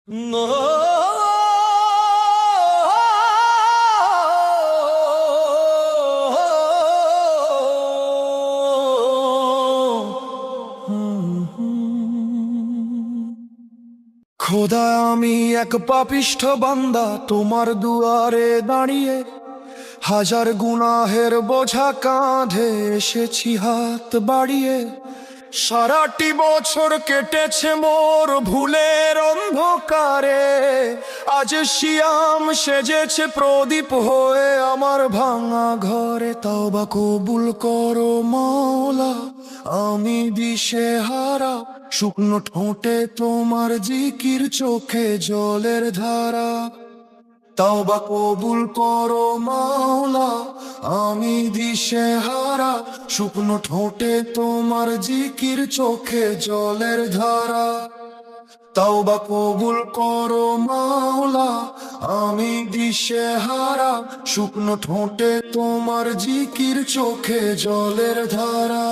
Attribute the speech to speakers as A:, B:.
A: খোদা, আমি এক পাপিষ্ঠ বান্দা, তোমার দুয়ারে দাঁড়িয়ে হাজার গুনাহের বোঝা কাঁধে এসেছি হাত বাড়িয়ে। সারাটি বছর কেটেছে মোর ভুলের অন্ধকারে, আজ শিয়াম সেজেছে প্রদীপ হয়ে আমার ভাঙা ঘরে। তওবা কবুল করো মাওলা, আমি দিশেহারা, শুকনো ঠোঁটে তোমার জিকির, চোখে জলের ধারা। তওবা কবুল করো মাওলা, আমি দিশেহারা, শুকনো ঠোঁটে তোমার জিকির, চোখে জলের ধারা। তওবা কবুল করো মাওলা, আমি দিশেহারা, শুকনো ঠোঁটে তোমার জিকির, চোখে জলের ধারা।